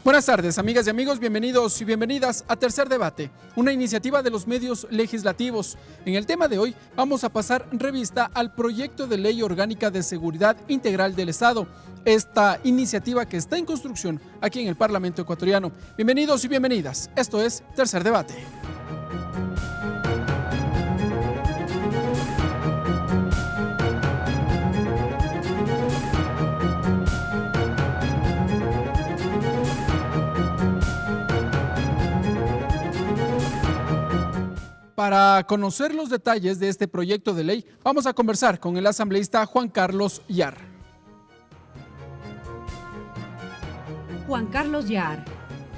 Buenas tardes, amigas y amigos, bienvenidos y bienvenidas a Tercer Debate, una iniciativa de los medios legislativos. En el tema de hoy vamos a pasar revista al proyecto de ley orgánica de seguridad integral del Estado, esta iniciativa que está en construcción aquí en el Parlamento ecuatoriano. Bienvenidos y bienvenidas, esto es Tercer Debate. Para conocer los detalles de este proyecto de ley, vamos a conversar con el asambleísta Juan Carlos Yar. Juan Carlos Yar,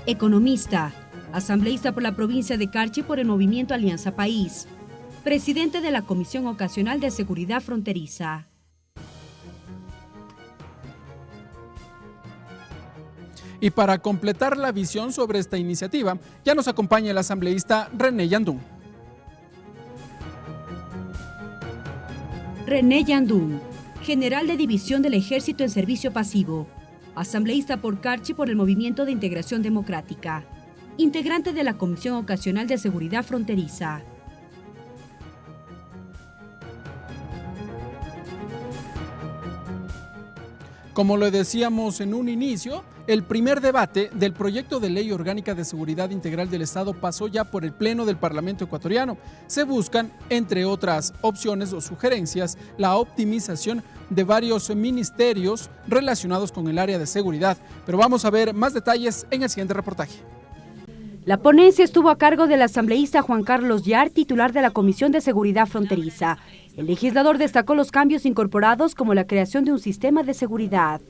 economista, asambleísta por la provincia de Carchi por el movimiento Alianza País, presidente de la Comisión Ocasional de Seguridad Fronteriza. Y para completar la visión sobre esta iniciativa, ya nos acompaña el asambleísta René Yandún. René Yandún, general de división del Ejército en servicio pasivo, asambleísta por Carchi por el Movimiento de Integración Democrática, integrante de la Comisión Ocasional de Seguridad Fronteriza. Como lo decíamos en un inicio, el primer debate del proyecto de ley orgánica de seguridad integral del Estado pasó ya por el Pleno del Parlamento ecuatoriano. Se buscan, entre otras opciones o sugerencias, la optimización de varios ministerios relacionados con el área de seguridad. Pero vamos a ver más detalles en el siguiente reportaje. La ponencia estuvo a cargo del asambleísta Juan Carlos Yar, titular de la Comisión de Seguridad Fronteriza. El legislador destacó los cambios incorporados como la creación de un sistema de seguridad.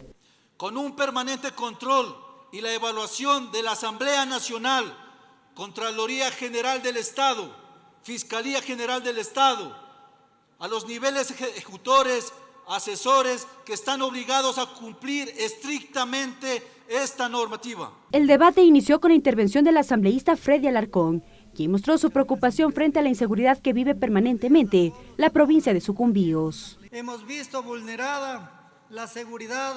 Con un permanente control y la evaluación de la Asamblea Nacional, Contraloría General del Estado, Fiscalía General del Estado, a los niveles ejecutores, asesores que están obligados a cumplir estrictamente esta normativa. El debate inició con la intervención del asambleísta Freddy Alarcón, quien mostró su preocupación frente a la inseguridad que vive permanentemente la provincia de Sucumbíos. Hemos visto vulnerada la seguridad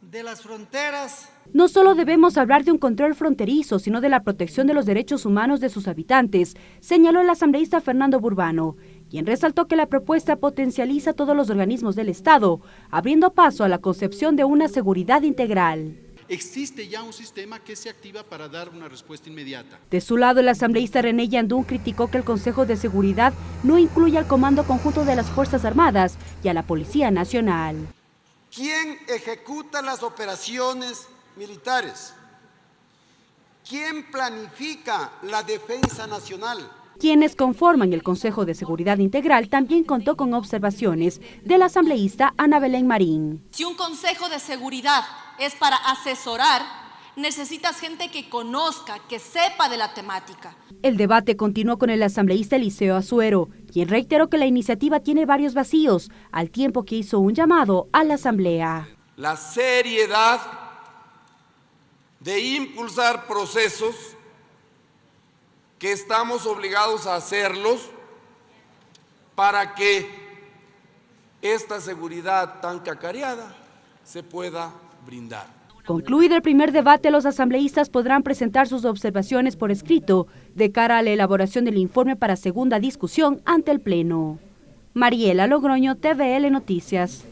de las fronteras. No solo debemos hablar de un control fronterizo, sino de la protección de los derechos humanos de sus habitantes, señaló el asambleísta Fernando Burbano, quien resaltó que la propuesta potencializa todos los organismos del Estado, abriendo paso a la concepción de una seguridad integral. Existe ya un sistema que se activa para dar una respuesta inmediata. De su lado, el asambleísta René Yandún criticó que el Consejo de Seguridad no incluya al Comando Conjunto de las Fuerzas Armadas y a la Policía Nacional. ¿Quién ejecuta las operaciones militares? ¿Quién planifica la defensa nacional? Quienes conforman el Consejo de Seguridad Integral también contó con observaciones del asambleísta Ana Belén Marín. Si un Consejo de Seguridad es para asesorar, necesitas gente que conozca, que sepa de la temática. El debate continuó con el asambleísta Eliseo Azuero, quien reiteró que la iniciativa tiene varios vacíos, al tiempo que hizo un llamado a la asamblea. La seriedad de impulsar procesos que estamos obligados a hacerlos para que esta seguridad tan cacareada se pueda brindar. Concluido el primer debate, los asambleístas podrán presentar sus observaciones por escrito de cara a la elaboración del informe para segunda discusión ante el Pleno. Mariela Logroño, TVL Noticias.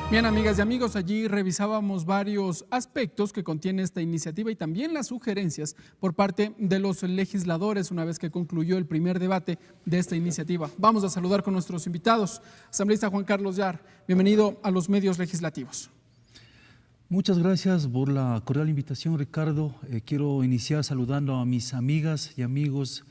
Bien, amigas y amigos, allí revisábamos varios aspectos que contiene esta iniciativa y también las sugerencias por parte de los legisladores una vez que concluyó el primer debate de esta iniciativa. Vamos a saludar con nuestros invitados. Asambleísta Juan Carlos Yar, bienvenido a los medios legislativos. Muchas gracias por la cordial invitación, Ricardo. Quiero iniciar saludando a mis amigas y amigos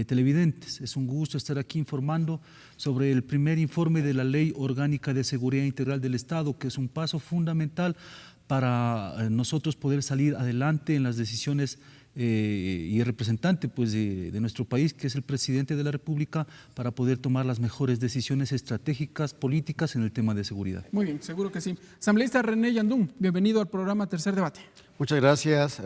televidentes. Es un gusto estar aquí informando sobre el primer informe de la Ley Orgánica de Seguridad Integral del Estado, que es un paso fundamental para nosotros poder salir adelante en las decisiones y el representante pues, de nuestro país, que es el presidente de la República, para poder tomar las mejores decisiones estratégicas, políticas en el tema de seguridad. Muy bien, seguro que sí. Asambleísta René Yandún, bienvenido al programa Tercer Debate. Muchas gracias,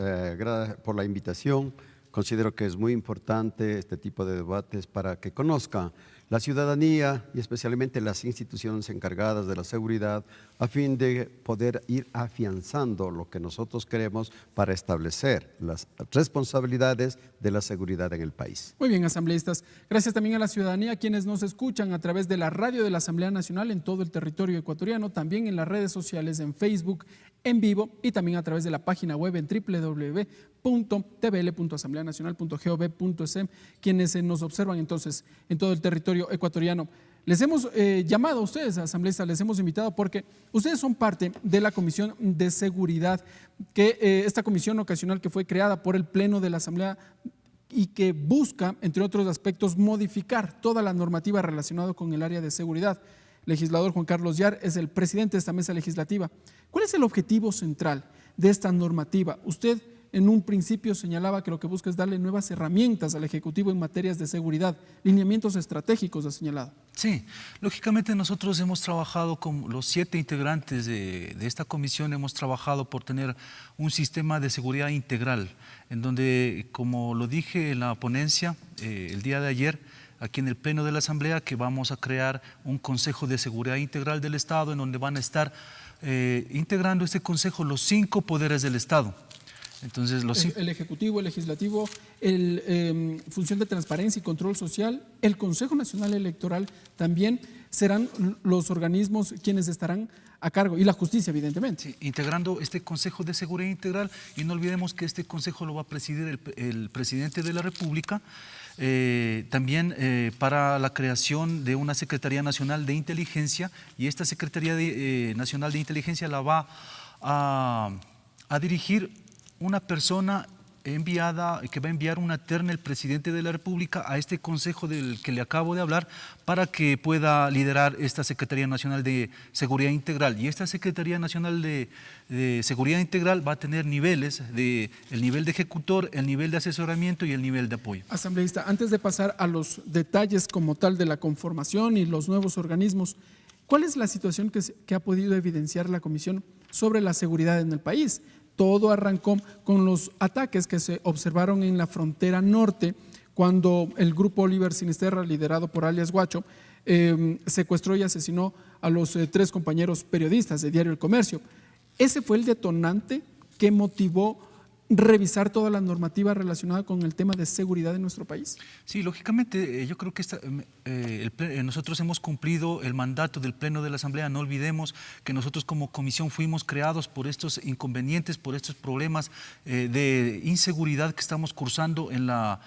por la invitación. considero que es muy importante este tipo de debates para que conozca la ciudadanía y especialmente las instituciones encargadas de la seguridad a fin de poder ir afianzando lo que nosotros queremos para establecer las responsabilidades de la seguridad en el país. Muy bien, asambleístas. Gracias también a la ciudadanía, quienes nos escuchan a través de la radio de la Asamblea Nacional en todo el territorio ecuatoriano, también en las redes sociales, en Facebook, en vivo y también a través de la página web en www.tbl.asambleanacional.gov.es, quienes nos observan entonces en todo el territorio ecuatoriano. Les hemos llamado a ustedes, asambleístas, les hemos invitado porque ustedes son parte de la Comisión de Seguridad, esta comisión ocasional que fue creada por el Pleno de la Asamblea y que busca, entre otros aspectos, modificar toda la normativa relacionada con el área de seguridad. El legislador Juan Carlos Yar es el presidente de esta mesa legislativa. ¿Cuál es el objetivo central de esta normativa? Usted en un principio señalaba que lo que busca es darle nuevas herramientas al Ejecutivo en materias de seguridad, lineamientos estratégicos, ha señalado. Sí, lógicamente nosotros hemos trabajado con los 7 integrantes de esta comisión, hemos trabajado por tener un sistema de seguridad integral, en donde, como lo dije en la ponencia el día de ayer, aquí en el Pleno de la Asamblea, que vamos a crear un Consejo de Seguridad Integral del Estado, en donde van a estar integrando este Consejo los 5 poderes del Estado. Entonces, el Ejecutivo, el Legislativo, Función de Transparencia y Control Social, el Consejo Nacional Electoral también serán los organismos quienes estarán a cargo, y la justicia, evidentemente. Sí, integrando este Consejo de Seguridad Integral, y no olvidemos que este Consejo lo va a presidir el Presidente de la República, también para la creación de una Secretaría Nacional de Inteligencia, y esta Secretaría Nacional de Inteligencia la va a dirigir una persona enviada, que va a enviar una terna el Presidente de la República a este Consejo del que le acabo de hablar para que pueda liderar esta Secretaría Nacional de Seguridad Integral. Y esta Secretaría Nacional de Seguridad Integral va a tener niveles, el nivel de ejecutor, el nivel de asesoramiento y el nivel de apoyo. Asambleísta, antes de pasar a los detalles como tal de la conformación y los nuevos organismos, ¿cuál es la situación que ha podido evidenciar la Comisión sobre la seguridad en el país? Todo arrancó con los ataques que se observaron en la frontera norte cuando el grupo Oliver Sinisterra, liderado por alias Guacho, secuestró y asesinó a los 3 compañeros periodistas de Diario El Comercio. Ese fue el detonante que motivó revisar toda la normativa relacionada con el tema de seguridad en nuestro país. Sí, lógicamente yo creo que nosotros hemos cumplido el mandato del Pleno de la Asamblea. No olvidemos que nosotros como comisión fuimos creados por estos inconvenientes, por estos problemas de inseguridad que estamos cursando en la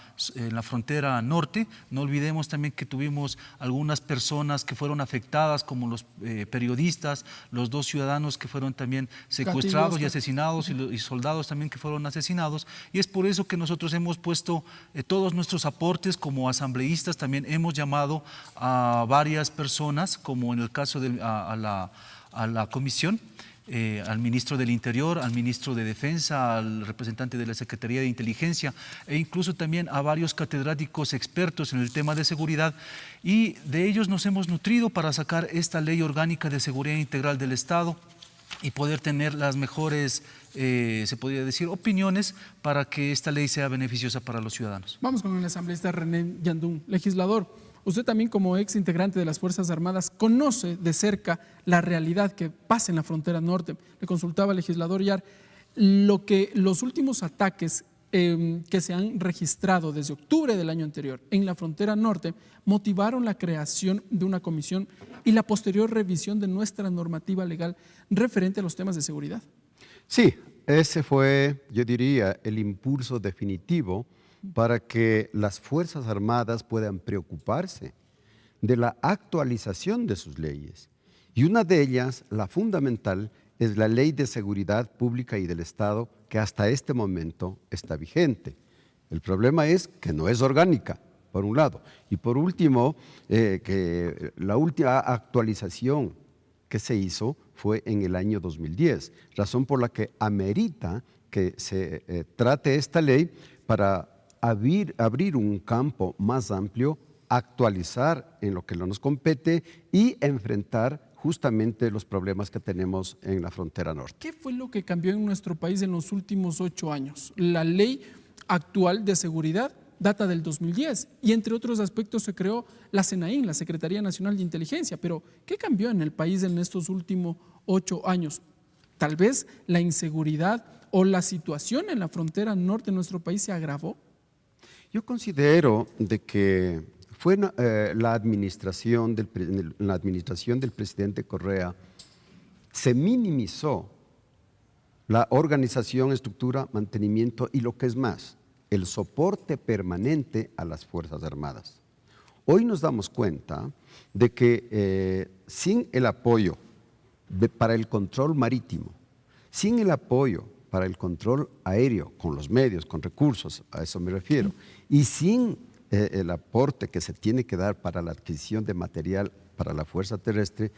frontera norte. No olvidemos también que tuvimos algunas personas que fueron afectadas, como los periodistas, los 2 ciudadanos que fueron también secuestrados y asesinados, y soldados también que fueron asesinados, y es por eso que nosotros hemos puesto todos nuestros aportes como asambleístas. También hemos llamado a varias personas, como en el caso a la comisión, al ministro del Interior, al ministro de Defensa, al representante de la Secretaría de Inteligencia, e incluso también a varios catedráticos expertos en el tema de seguridad, y de ellos nos hemos nutrido para sacar esta Ley Orgánica de Seguridad Integral del Estado y poder tener las mejores, se podría decir, opiniones para que esta ley sea beneficiosa para los ciudadanos. Vamos con el asambleísta René Yandún. Legislador, usted también como ex integrante de las Fuerzas Armadas conoce de cerca la realidad que pasa en la frontera norte. Le consultaba al legislador Yar los últimos ataques que se han registrado desde octubre del año anterior en la frontera norte motivaron la creación de una comisión y la posterior revisión de nuestra normativa legal referente a los temas de seguridad. Sí, ese fue, yo diría, el impulso definitivo para que las Fuerzas Armadas puedan preocuparse de la actualización de sus leyes. Y una de ellas, la fundamental, es la Ley de Seguridad Pública y del Estado, que hasta este momento está vigente. El problema es que no es orgánica, por un lado. Y por último, que la última actualización que se hizo fue en el año 2010, razón por la que amerita que se trate esta ley para abrir un campo más amplio, actualizar en lo que nos compete y enfrentar justamente los problemas que tenemos en la frontera norte. ¿Qué fue lo que cambió en nuestro país en los últimos 8 años? La ley actual de seguridad data del 2010 y entre otros aspectos se creó la SENAIN, la Secretaría Nacional de Inteligencia. Pero, ¿qué cambió en el país en estos últimos 8 años? Tal vez la inseguridad o la situación en la frontera norte de nuestro país se agravó. Yo considero de que fue la administración del presidente Correa, se minimizó la organización, estructura, mantenimiento y lo que es más, el soporte permanente a las Fuerzas Armadas. Hoy nos damos cuenta de que sin el apoyo para el control marítimo, sin el apoyo para el control aéreo, con los medios, con recursos, a eso me refiero, y sin el aporte que se tiene que dar para la adquisición de material para la fuerza terrestre,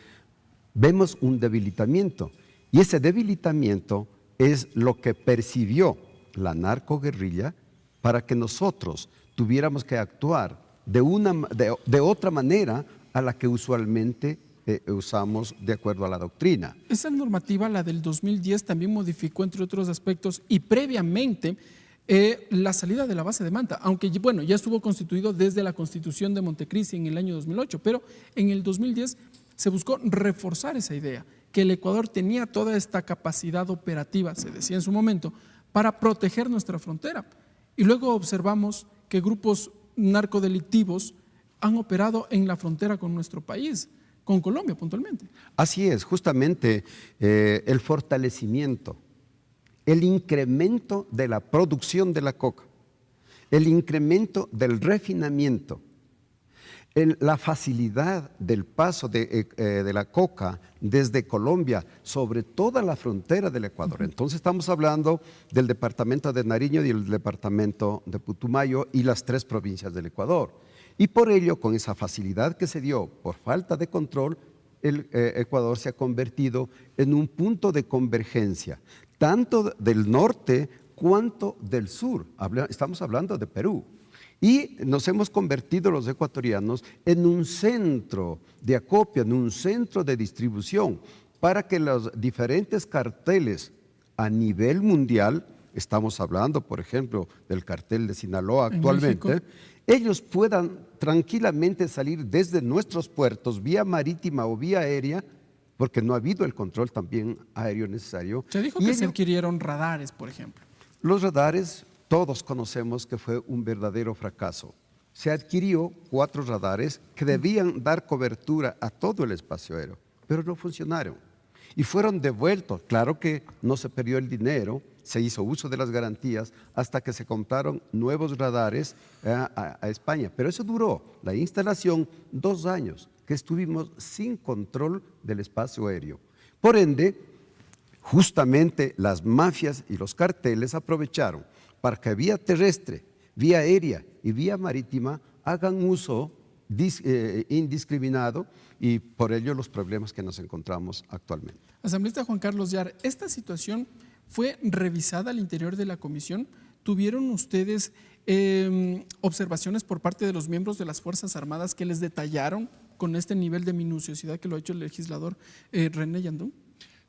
vemos un debilitamiento. Y ese debilitamiento es lo que percibió la narcoguerrilla para que nosotros tuviéramos que actuar de otra manera a la que usualmente usamos de acuerdo a la doctrina. Esa normativa, la del 2010, también modificó, entre otros aspectos, y previamente la salida de la base de Manta, aunque bueno, ya estuvo constituido desde la Constitución de Montecristi en el año 2008, pero en el 2010 se buscó reforzar esa idea, que el Ecuador tenía toda esta capacidad operativa, se decía en su momento, para proteger nuestra frontera. Y luego observamos que grupos narcodelictivos han operado en la frontera con nuestro país, con Colombia puntualmente. Así es, justamente el fortalecimiento, el incremento de la producción de la coca, el incremento del refinamiento, la facilidad del paso de la coca desde Colombia sobre toda la frontera del Ecuador. Entonces estamos hablando del departamento de Nariño y el departamento de Putumayo y las 3 provincias del Ecuador. Y por ello, con esa facilidad que se dio por falta de control, el Ecuador se ha convertido en un punto de convergencia, tanto del norte cuanto del sur. Estamos hablando de Perú. Y nos hemos convertido los ecuatorianos en un centro de acopio, en un centro de distribución, para que los diferentes carteles a nivel mundial, estamos hablando, por ejemplo, del cartel de Sinaloa actualmente, ellos puedan tranquilamente salir desde nuestros puertos, vía marítima o vía aérea, porque no ha habido el control también aéreo necesario. Se dijo que se adquirieron radares, por ejemplo. Los radares, todos conocemos que fue un verdadero fracaso. Se adquirió 4 radares que debían dar cobertura a todo el espacio aéreo, pero no funcionaron. Y fueron devueltos. Claro que no se perdió el dinero, se hizo uso de las garantías hasta que se compraron nuevos radares a España. Pero eso duró, la instalación, 2 años, que estuvimos sin control del espacio aéreo. Por ende, justamente las mafias y los carteles aprovecharon para que vía terrestre, vía aérea y vía marítima hagan uso indiscriminado y por ello los problemas que nos encontramos actualmente. Asambleísta Juan Carlos Yar, ¿esta situación fue revisada al interior de la comisión? ¿Tuvieron ustedes observaciones por parte de los miembros de las Fuerzas Armadas que les detallaron con este nivel de minuciosidad que lo ha hecho el legislador René Yandún?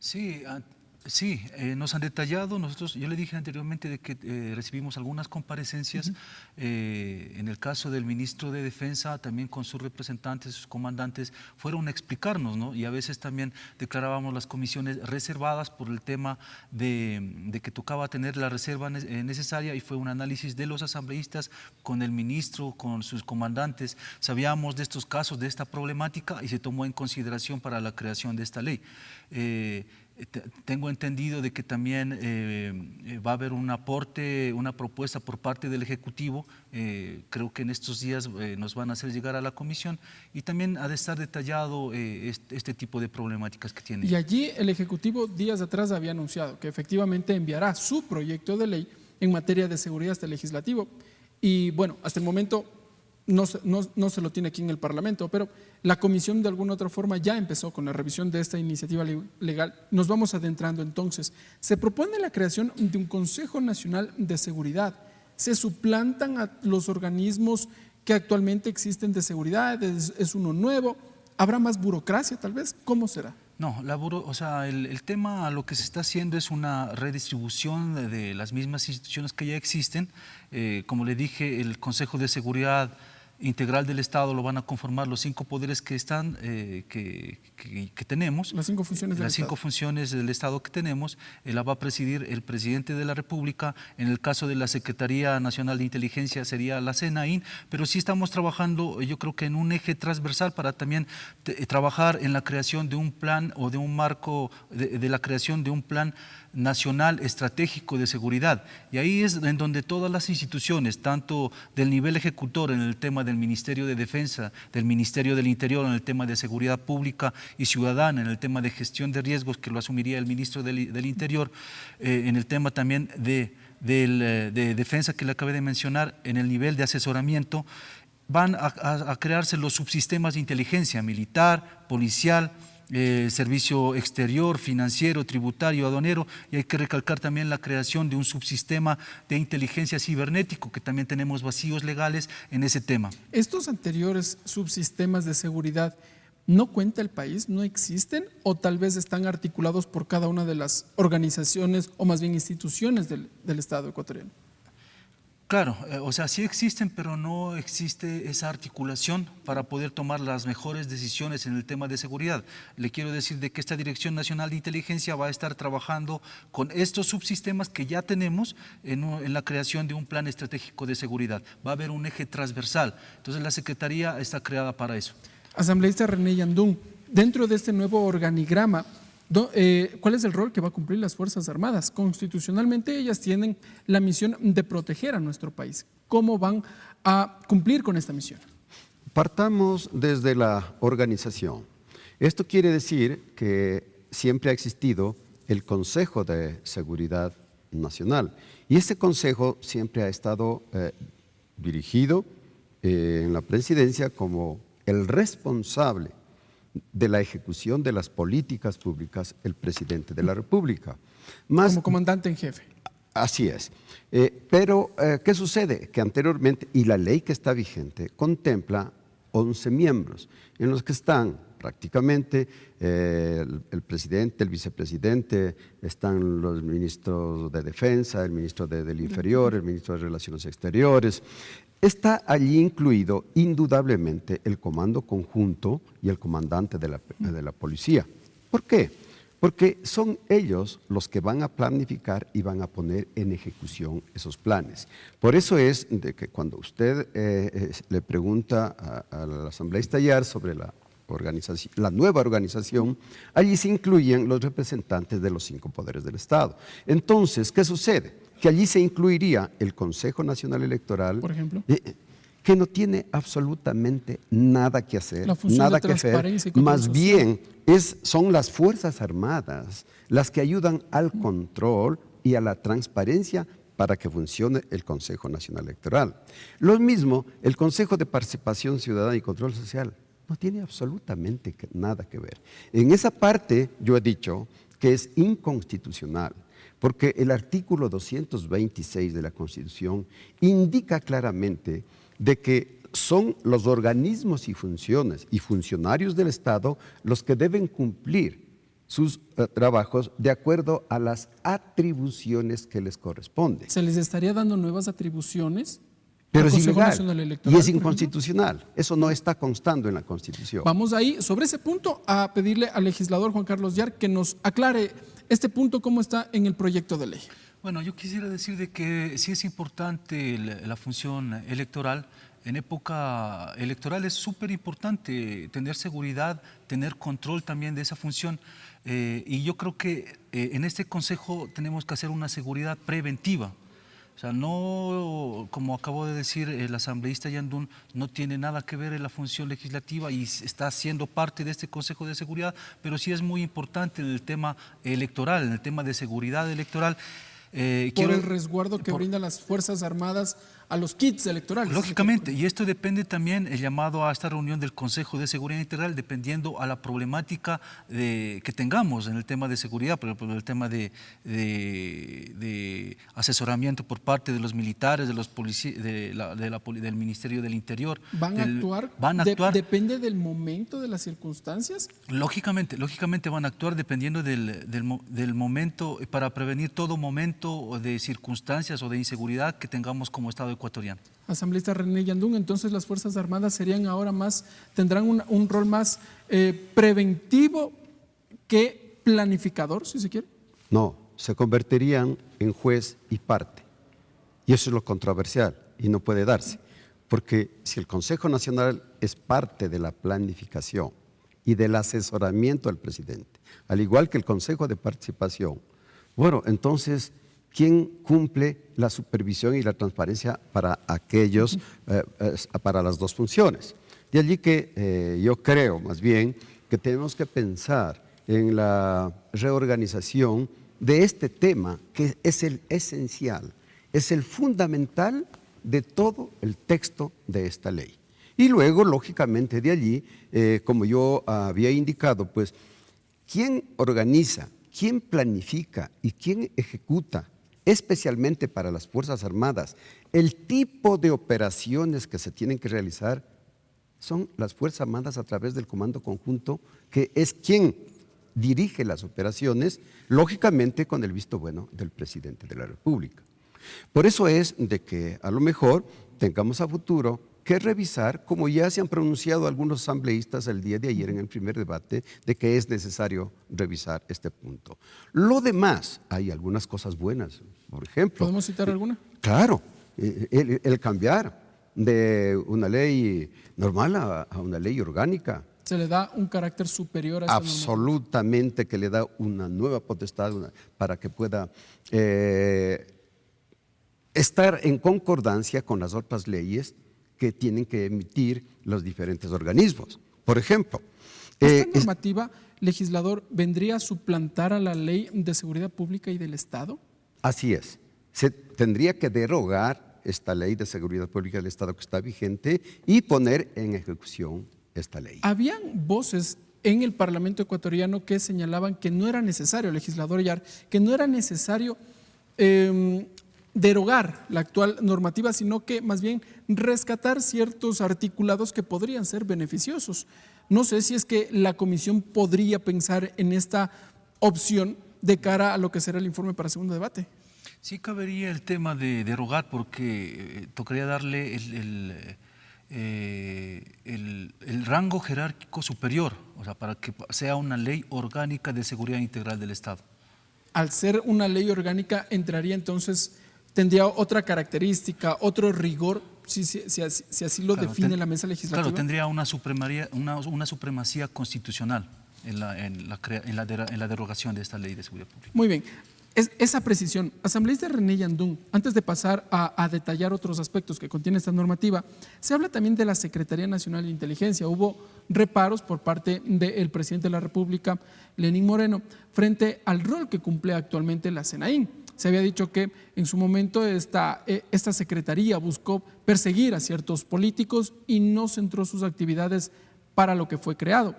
Sí, nos han detallado. Yo le dije anteriormente de que recibimos algunas comparecencias, en el caso del ministro de Defensa, también con sus representantes, sus comandantes, fueron a explicarnos, ¿no? Y a veces también declarábamos las comisiones reservadas por el tema de que tocaba tener la reserva necesaria, y fue un análisis de los asambleístas con el ministro, con sus comandantes. Sabíamos de estos casos, de esta problemática, y se tomó en consideración para la creación de esta ley. Tengo entendido de que también va a haber un aporte, una propuesta por parte del Ejecutivo. Creo que en estos días nos van a hacer llegar a la comisión, y también ha de estar detallado este tipo de problemáticas que tiene. Y allí el Ejecutivo días atrás había anunciado que efectivamente enviará su proyecto de ley en materia de seguridad hasta el Legislativo. Y bueno, hasta el momento no se lo tiene aquí en el Parlamento, pero la comisión de alguna otra forma ya empezó con la revisión de esta iniciativa legal. Nos vamos adentrando entonces. Se propone la creación de un Consejo Nacional de Seguridad. ¿Se suplantan a los organismos que actualmente existen de seguridad? ¿Es uno nuevo? ¿Habrá más burocracia tal vez? ¿Cómo será? No, o sea, el tema, lo que se está haciendo es una redistribución de las mismas instituciones que ya existen. Como le dije, el Consejo de Seguridad Integral del Estado lo van a conformar los 5 poderes que están, que tenemos. Las 5 funciones del Las 5 Estado. funciones del Estado que tenemos, la va a presidir el presidente de la República. En el caso de la Secretaría Nacional de Inteligencia sería la SENAIN, pero sí estamos trabajando, yo creo que en un eje transversal para también trabajar en la creación de un plan o de un marco, de la creación de un plan nacional estratégico de seguridad. Y ahí es en donde todas las instituciones, tanto del nivel ejecutor en el tema del Ministerio de Defensa, del Ministerio del Interior en el tema de seguridad pública y ciudadana, en el tema de gestión de riesgos, que lo asumiría el ministro del Interior, en el tema también de defensa que le acabé de mencionar, en el nivel de asesoramiento, van a crearse los subsistemas de inteligencia militar, policial, servicio exterior, financiero, tributario, aduanero, y hay que recalcar también la creación de un subsistema de inteligencia cibernético, que también tenemos vacíos legales en ese tema. ¿Estos anteriores subsistemas de seguridad no cuenta el país, no existen o tal vez están articulados por cada una de las organizaciones o más bien instituciones del Estado ecuatoriano? Claro, o sea, sí existen, pero no existe esa articulación para poder tomar las mejores decisiones en el tema de seguridad. Le quiero decir de que esta Dirección Nacional de Inteligencia va a estar trabajando con estos subsistemas que ya tenemos en la creación de un plan estratégico de seguridad. Va a haber un eje transversal, entonces la Secretaría está creada para eso. Asambleísta René Yandún, dentro de este nuevo organigrama, ¿cuál es el rol que va a cumplir las Fuerzas Armadas? Constitucionalmente ellas tienen la misión de proteger a nuestro país. ¿Cómo van a cumplir con esta misión? Partamos desde la organización. Esto quiere decir que siempre ha existido el Consejo de Seguridad Nacional y ese consejo siempre ha estado dirigido en la presidencia como el responsable de la ejecución de las políticas públicas, el presidente de la República. Como comandante en jefe. Así es. Pero, ¿qué sucede? Que anteriormente, y la ley que está vigente, contempla 11 miembros, en los que están prácticamente el presidente, el vicepresidente, están los ministros de Defensa, el ministro del Interior, el ministro de Relaciones Exteriores. Está allí incluido indudablemente el comando conjunto y el comandante de la policía. ¿Por qué? Porque son ellos los que van a planificar y van a poner en ejecución esos planes. Por eso es de que cuando usted le pregunta al asambleísta Ayar sobre la nueva organización, allí se incluyen los representantes de los 5 poderes del Estado. Entonces, ¿qué sucede? Que allí se incluiría el Consejo Nacional Electoral, por ejemplo, que no tiene absolutamente nada que hacer, nada que hacer, más bien son las Fuerzas Armadas las que ayudan al control y a la transparencia para que funcione el Consejo Nacional Electoral. Lo mismo, el Consejo de Participación Ciudadana y Control Social no tiene absolutamente nada que ver. En esa parte yo he dicho que es inconstitucional, porque el artículo 226 de la Constitución indica claramente de que son los organismos y funciones y funcionarios del Estado los que deben cumplir sus trabajos de acuerdo a las atribuciones que les corresponden. ¿Se les estaría dando nuevas atribuciones? Pero es ilegal y es por inconstitucional. ejemplo. Eso no está constando en la Constitución. Vamos ahí, sobre ese punto, a pedirle al legislador Juan Carlos Yar que nos aclare este punto, cómo está en el proyecto de ley. Bueno, yo quisiera decir de que sí es importante la función electoral. En época electoral es súper importante tener seguridad, tener control también de esa función. Y yo creo que en este consejo tenemos que hacer una seguridad preventiva. O sea, no, como acabo de decir, el asambleísta Yandún no tiene nada que ver en la función legislativa y está siendo parte de este Consejo de Seguridad, pero sí es muy importante en el tema electoral, en el tema de seguridad electoral. por el resguardo que brindan las Fuerzas Armadas a los kits electorales. Lógicamente, y esto depende también, el llamado a esta reunión del Consejo de Seguridad Integral, dependiendo a la problemática que tengamos en el tema de seguridad, por ejemplo, el tema de asesoramiento por parte de los militares, de los policías, del Ministerio del Interior. ¿Van a actuar? ¿Depende del momento, de las circunstancias? Lógicamente van a actuar dependiendo del momento, para prevenir todo momento de circunstancias o de inseguridad que tengamos como Estado ecuatoriano. Asambleísta René Yandún, entonces las Fuerzas Armadas serían ahora tendrán un rol más preventivo que planificador, si se quiere. No, se convertirían en juez y parte. Y eso es lo controversial y no puede darse. Porque si el Consejo Nacional es parte de la planificación y del asesoramiento al presidente, al igual que el Consejo de Participación, bueno, entonces, ¿quién cumple la supervisión y la transparencia para aquellos, para las dos funciones? De allí que yo creo, más bien, que tenemos que pensar en la reorganización de este tema, que es el esencial, es el fundamental de todo el texto de esta ley. Y luego, lógicamente, de allí, como yo había indicado, pues, ¿quién organiza, quién planifica y quién ejecuta, especialmente para las Fuerzas Armadas, el tipo de operaciones que se tienen que realizar? Son las Fuerzas Armadas a través del Comando Conjunto, que es quien dirige las operaciones, lógicamente con el visto bueno del presidente de la República. Por eso es de que a lo mejor tengamos a futuro que revisar, como ya se han pronunciado algunos asambleístas el día de ayer en el primer debate, de que es necesario revisar este punto. Lo demás, hay algunas cosas buenas, por ejemplo. ¿Podemos citar alguna? Claro, el cambiar de una ley normal a una ley orgánica. Se le da un carácter superior a esta absolutamente, que le da una nueva potestad para que pueda estar en concordancia con las otras leyes que tienen que emitir los diferentes organismos. Por ejemplo, ¿esta normativa, legislador, vendría a suplantar a la Ley de Seguridad Pública y del Estado? Así es. Se tendría que derogar esta Ley de Seguridad Pública del Estado que está vigente y poner en ejecución esta ley. Habían voces en el Parlamento ecuatoriano que señalaban que no era necesario, legislador Yar, que no era necesario derogar la actual normativa, sino que más bien rescatar ciertos articulados que podrían ser beneficiosos. No sé si es que la comisión podría pensar en esta opción de cara a lo que será el informe para segundo debate. Sí cabería el tema de derogar, porque tocaría darle el rango jerárquico superior, o sea, para que sea una ley orgánica de seguridad integral del Estado. Al ser una ley orgánica, entraría entonces, tendría otra característica, otro rigor, si así lo define la mesa legislativa. Claro, tendría una supremacía constitucional en la derogación de esta ley de seguridad pública. Muy bien. Esa precisión. Asambleísta René Yandún, antes de pasar a detallar otros aspectos que contiene esta normativa, se habla también de la Secretaría Nacional de Inteligencia. Hubo reparos por parte del presidente de la República, Lenín Moreno, frente al rol que cumple actualmente la SENAIN. Se había dicho que en su momento esta secretaría buscó perseguir a ciertos políticos y no centró sus actividades para lo que fue creado.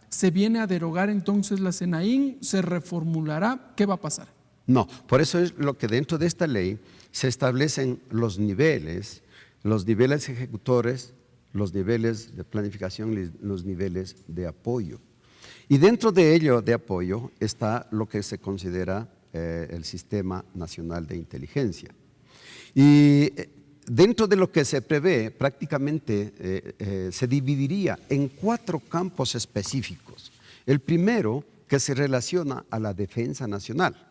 ¿Se viene a derogar entonces la SENAIN? ¿Se reformulará? ¿Qué va a pasar? No, por eso es lo que dentro de esta ley se establecen los niveles ejecutores, los niveles de planificación, los niveles de apoyo. Y dentro de ello, de apoyo, está lo que se considera el Sistema Nacional de Inteligencia. Y dentro de lo que se prevé, prácticamente se dividiría en 4 campos específicos. El primero, que se relaciona a la defensa nacional.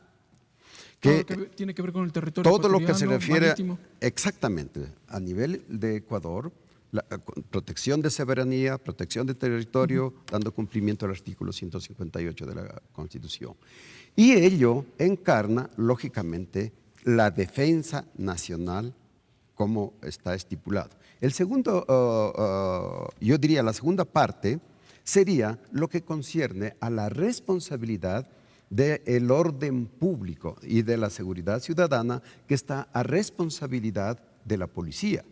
Que tiene que ver con el territorio todo lo que se refiere marítimo. Exactamente, a nivel de Ecuador, la protección de soberanía, protección de territorio, dando cumplimiento al artículo 158 de la Constitución. Y ello encarna, lógicamente, la defensa nacional como está estipulado. El segundo, yo diría la segunda parte, sería lo que concierne a la responsabilidad del orden público y de la seguridad ciudadana que está a responsabilidad de la policía.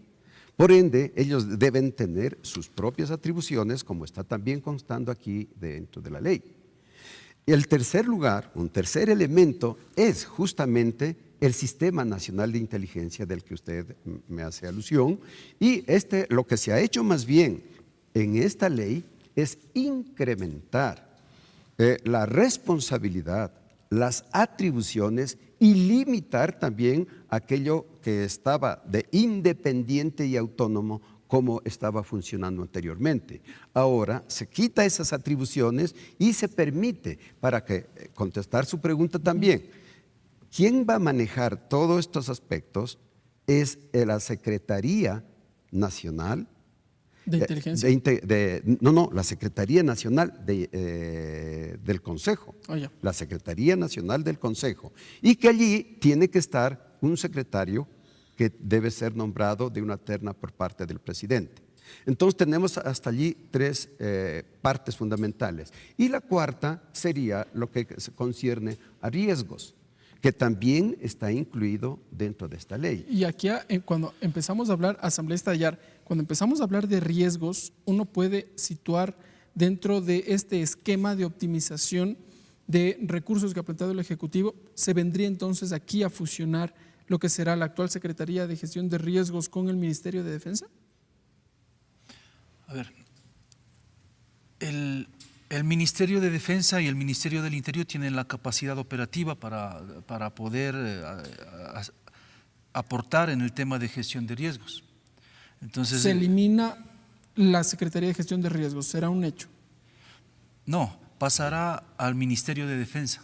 Por ende, ellos deben tener sus propias atribuciones, como está también constando aquí dentro de la ley. El tercer lugar, un tercer elemento, es justamente el Sistema Nacional de Inteligencia del que usted me hace alusión, y lo que se ha hecho más bien en esta ley es incrementar la responsabilidad, las atribuciones y limitar también aquello que estaba de independiente y autónomo como estaba funcionando anteriormente. Ahora se quita esas atribuciones y se permite, para contestar su pregunta también, ¿quién va a manejar todos estos aspectos? Es la Secretaría Nacional ¿De inteligencia? La Secretaría Nacional del Consejo. Oh, ya. La Secretaría Nacional del Consejo. Y que allí tiene que estar un secretario que debe ser nombrado de una terna por parte del presidente. Entonces tenemos hasta allí tres partes fundamentales. Y la cuarta sería lo que se concierne a riesgos, que también está incluido dentro de esta ley. Y aquí, cuando empezamos a hablar, asambleísta Ayar, cuando empezamos a hablar de riesgos, uno puede situar dentro de este esquema de optimización de recursos que ha planteado el Ejecutivo, se vendría entonces aquí a fusionar lo que será la actual Secretaría de Gestión de Riesgos con el Ministerio de Defensa. A ver, el Ministerio de Defensa y el Ministerio del Interior tienen la capacidad operativa para poder aportar en el tema de gestión de riesgos. Entonces, se elimina la Secretaría de Gestión de Riesgos, ¿será un hecho? No, pasará al Ministerio de Defensa,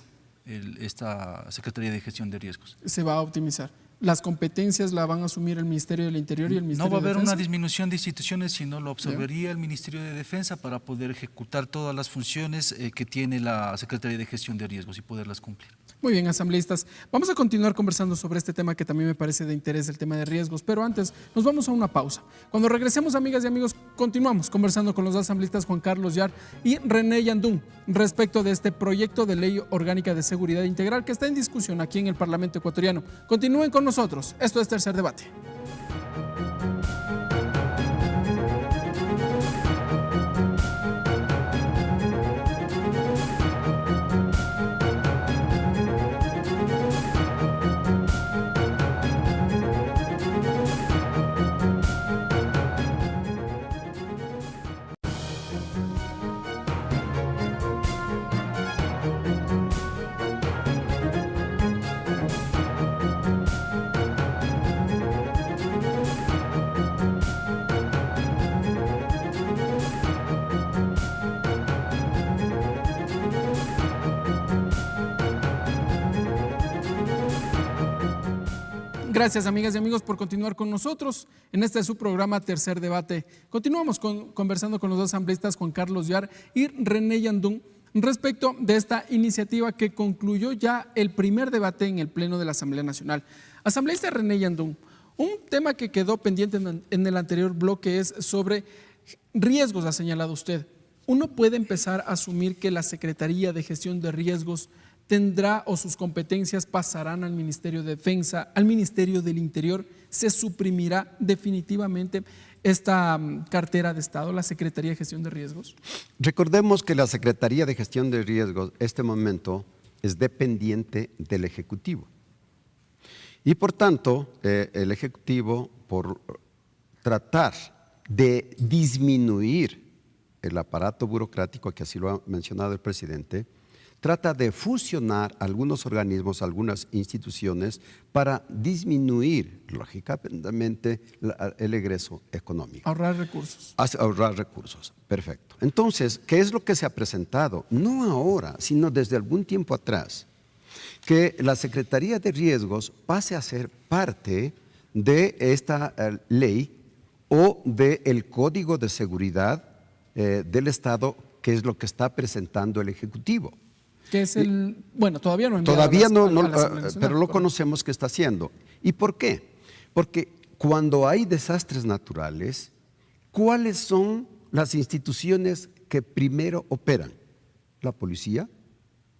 esta Secretaría de Gestión de Riesgos. Se va a optimizar. ¿Las competencias la van a asumir el Ministerio del Interior y el Ministerio de Defensa? No va a haber una disminución de instituciones, sino lo absorbería el Ministerio de Defensa para poder ejecutar todas las funciones que tiene la Secretaría de Gestión de Riesgos y poderlas cumplir. Muy bien, asambleístas. Vamos a continuar conversando sobre este tema que también me parece de interés, el tema de riesgos, pero antes nos vamos a una pausa. Cuando regresemos, amigas y amigos, continuamos conversando con los asambleístas Juan Carlos Yar y René Yandún respecto de este proyecto de ley orgánica de seguridad integral que está en discusión aquí en el Parlamento ecuatoriano. Continúen con nosotros. Esto es Tercer Debate. Gracias, amigas y amigos, por continuar con nosotros en este su programa Tercer Debate. Continuamos conversando con los dos asambleístas Juan Carlos Yar y René Yandún respecto de esta iniciativa que concluyó ya el primer debate en el Pleno de la Asamblea Nacional. Asambleísta René Yandún, un tema que quedó pendiente en el anterior bloque es sobre riesgos, ha señalado usted. ¿Uno puede empezar a asumir que la Secretaría de Gestión de Riesgos tendrá o sus competencias pasarán al Ministerio de Defensa, al Ministerio del Interior? ¿Se suprimirá definitivamente esta cartera de Estado, la Secretaría de Gestión de Riesgos? Recordemos que la Secretaría de Gestión de Riesgos, este momento, es dependiente del Ejecutivo. Y por tanto, el Ejecutivo, por tratar de disminuir el aparato burocrático, que así lo ha mencionado el presidente, trata de fusionar algunos organismos, algunas instituciones para disminuir, lógicamente, el egreso económico. Ahorrar recursos. Ahorrar recursos, perfecto. Entonces, ¿qué es lo que se ha presentado? No ahora, sino desde algún tiempo atrás, que la Secretaría de Riesgos pase a ser parte de esta ley o del Código de Seguridad del Estado, que es lo que está presentando el Ejecutivo. Que es bueno, todavía no. Todavía no, pero lo conocemos que está haciendo. ¿Y por qué? Porque cuando hay desastres naturales, ¿cuáles son las instituciones que primero operan? La policía,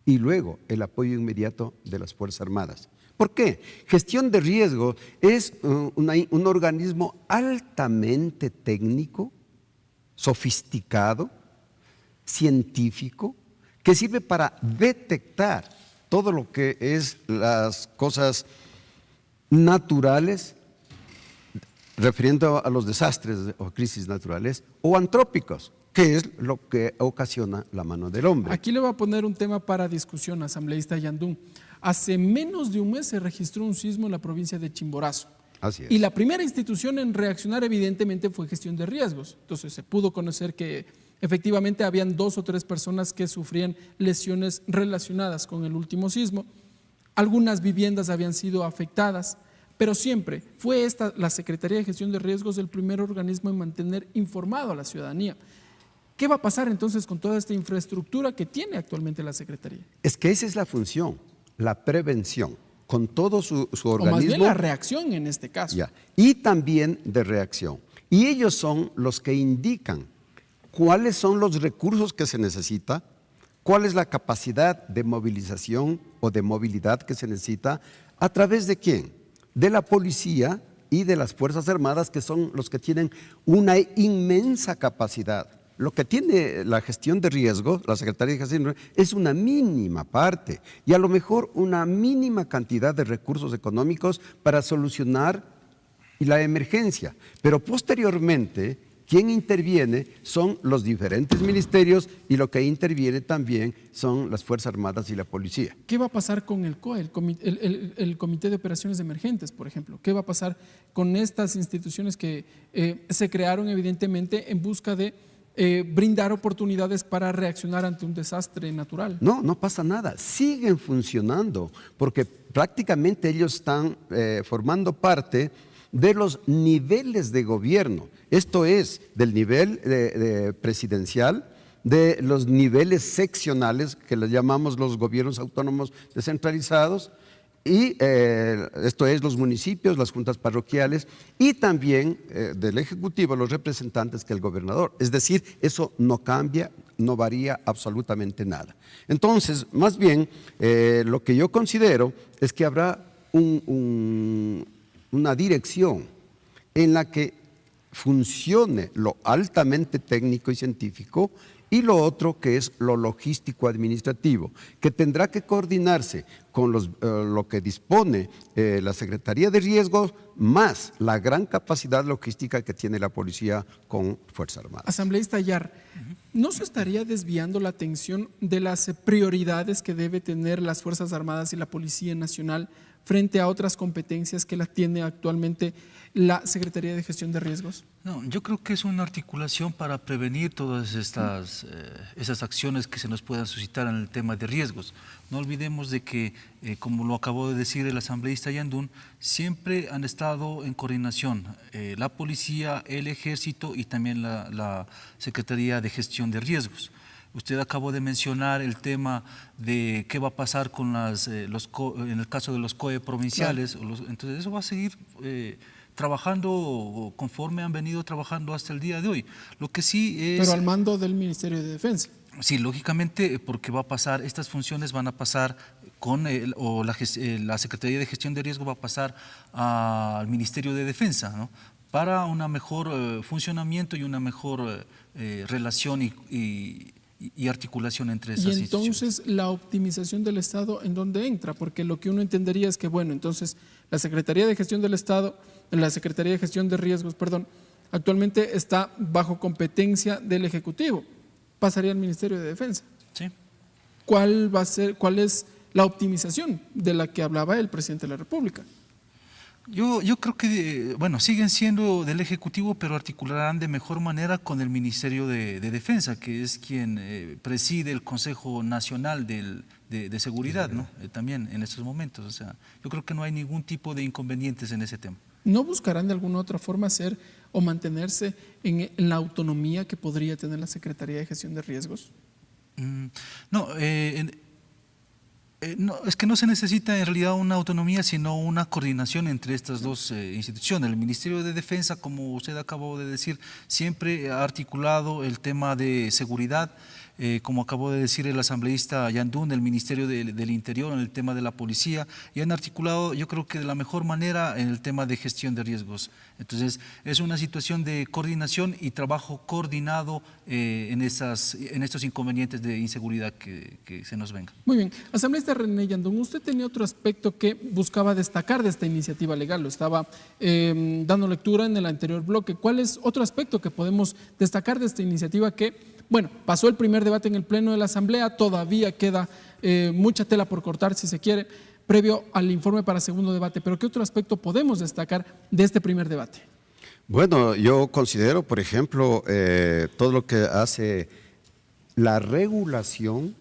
y luego el apoyo inmediato de las Fuerzas Armadas. ¿Por qué? Gestión de riesgo es un organismo altamente técnico, sofisticado, científico, que sirve para detectar todo lo que es las cosas naturales, refiriendo a los desastres o crisis naturales, o antrópicos, que es lo que ocasiona la mano del hombre. Aquí le voy a poner un tema para discusión, asambleísta Yandún. Hace menos de un mes se registró un sismo en la provincia de Chimborazo. Así es. Y la primera institución en reaccionar evidentemente fue gestión de riesgos. Entonces se pudo conocer que efectivamente habían 2 o 3 personas que sufrían lesiones relacionadas con el último sismo. Algunas viviendas habían sido afectadas, pero siempre fue esta, la Secretaría de Gestión de Riesgos, el primer organismo en mantener informado a la ciudadanía. ¿Qué va a pasar entonces con toda esta infraestructura que tiene actualmente la Secretaría? Es que esa es la función, la prevención, con todo su organismo. O más bien la reacción en este caso. Ya, y también de reacción. Y ellos son los que indican cuáles son los recursos que se necesita, cuál es la capacidad de movilización o de movilidad que se necesita, ¿a través de quién? De la policía y de las Fuerzas Armadas, que son los que tienen una inmensa capacidad. Lo que tiene la gestión de riesgo, la Secretaría de Gestión de Riesgo, es una mínima parte y a lo mejor una mínima cantidad de recursos económicos para solucionar la emergencia. Pero posteriormente, quien interviene son los diferentes ministerios y lo que interviene también son las Fuerzas Armadas y la policía. ¿Qué va a pasar con el COE, el Comité de Operaciones Emergentes, por ejemplo? ¿Qué va a pasar con estas instituciones que se crearon evidentemente en busca de brindar oportunidades para reaccionar ante un desastre natural? No, no pasa nada, siguen funcionando porque prácticamente ellos están formando parte de los niveles de gobierno. Esto es, del nivel presidencial, de los niveles seccionales, que les llamamos los gobiernos autónomos descentralizados, y esto es los municipios, las juntas parroquiales, y también del Ejecutivo, los representantes que el gobernador. Es decir, eso no cambia, no varía absolutamente nada. Entonces, más bien, lo que yo considero es que habrá una dirección en la que funcione lo altamente técnico y científico y lo otro que es lo logístico administrativo, que tendrá que coordinarse con lo que dispone la Secretaría de Riesgos más la gran capacidad logística que tiene la policía con Fuerzas Armadas. Asambleísta Ayar, ¿no se estaría desviando la atención de las prioridades que debe tener las Fuerzas Armadas y la Policía Nacional frente a otras competencias que las tiene actualmente la Secretaría de Gestión de Riesgos? No, yo creo que es una articulación para prevenir todas esas acciones que se nos puedan suscitar en el tema de riesgos. No olvidemos de que, como lo acabó de decir el asambleísta Yandún, siempre han estado en coordinación la policía, el ejército y también la Secretaría de Gestión de Riesgos. Usted acabó de mencionar el tema de qué va a pasar con en el caso de los COE provinciales. Claro. Entonces eso va a seguir trabajando conforme han venido trabajando hasta el día de hoy. Lo que sí es… Pero al mando del Ministerio de Defensa. Sí, lógicamente, porque va a pasar, estas funciones van a pasar con la Secretaría de Gestión de Riesgo va a pasar al Ministerio de Defensa, ¿no? Para un mejor funcionamiento y una mejor relación y articulación entre esas instituciones. Y entonces la optimización del Estado, ¿en dónde entra? Porque lo que uno entendería es que, bueno, entonces la Secretaría de Gestión del Estado, la Secretaría de Gestión de Riesgos, perdón, actualmente está bajo competencia del Ejecutivo, pasaría al Ministerio de Defensa. Sí. ¿Cuál es la optimización de la que hablaba el presidente de la República? Yo creo que, bueno, siguen siendo del Ejecutivo, pero articularán de mejor manera con el Ministerio de Defensa, que es quien preside el Consejo Nacional de Seguridad, ¿no? También en estos momentos. O sea, yo creo que no hay ningún tipo de inconvenientes en ese tema. ¿No buscarán de alguna otra forma hacer o mantenerse en la autonomía que podría tener la Secretaría de Gestión de Riesgos? No, no, es que no se necesita en realidad una autonomía, sino una coordinación entre estas dos instituciones. El Ministerio de Defensa, como usted acabó de decir, siempre ha articulado el tema de seguridad. como acabó de decir el asambleísta Yandún, del Ministerio del Interior en el tema de la policía, y han articulado, yo creo que de la mejor manera, en el tema de gestión de riesgos. Entonces, es una situación de coordinación y trabajo coordinado en estos inconvenientes de inseguridad que se nos vengan. Muy bien. Asambleísta René Yandún, usted tenía otro aspecto que buscaba destacar de esta iniciativa legal, lo estaba dando lectura en el anterior bloque. ¿Cuál es otro aspecto que podemos destacar de esta iniciativa que, bueno, pasó el primer debate en el Pleno de la Asamblea, todavía queda mucha tela por cortar, si se quiere, previo al informe para segundo debate, pero ¿qué otro aspecto podemos destacar de este primer debate? Bueno, yo considero, por ejemplo, todo lo que hace la regulación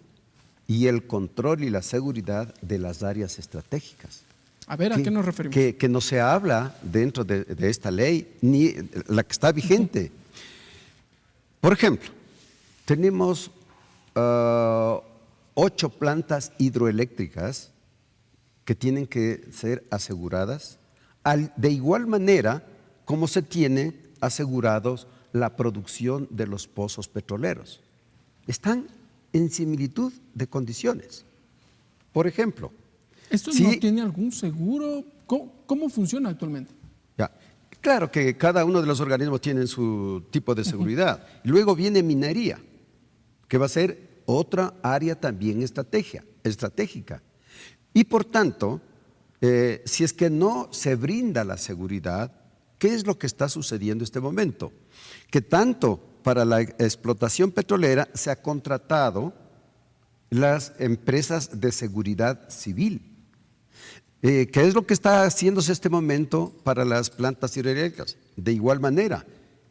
y el control y la seguridad de las áreas estratégicas. A ver, ¿a qué nos referimos? Que no se habla dentro de esta ley, ni la que está vigente. Por ejemplo, tenemos 8 plantas hidroeléctricas que tienen que ser aseguradas, de igual manera como se tiene asegurados la producción de los pozos petroleros. Están en similitud de condiciones. Por ejemplo, ¿esto no tiene algún seguro? ¿Cómo funciona actualmente? Ya. Claro que cada uno de los organismos tiene su tipo de seguridad. Luego viene minería, que va a ser otra área también estratégica. Y por tanto, si es que no se brinda la seguridad, ¿qué es lo que está sucediendo en este momento? Que tanto para la explotación petrolera se ha contratado las empresas de seguridad civil. ¿Qué es lo que está haciéndose en este momento para las plantas hidroeléctricas? De igual manera,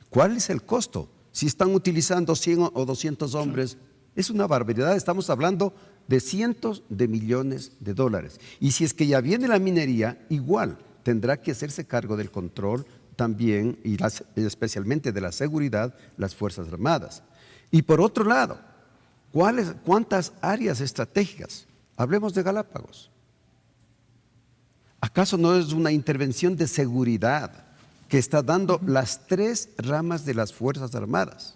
¿cuál es el costo? Si están utilizando 100 o 200 hombres, es una barbaridad, estamos hablando de cientos de millones de dólares. Y si es que ya viene la minería, igual tendrá que hacerse cargo del control también, y especialmente de la seguridad, las Fuerzas Armadas. Y por otro lado, ¿cuántas áreas estratégicas? Hablemos de Galápagos. ¿Acaso no es una intervención de seguridad que está dando las 3 ramas de las Fuerzas Armadas?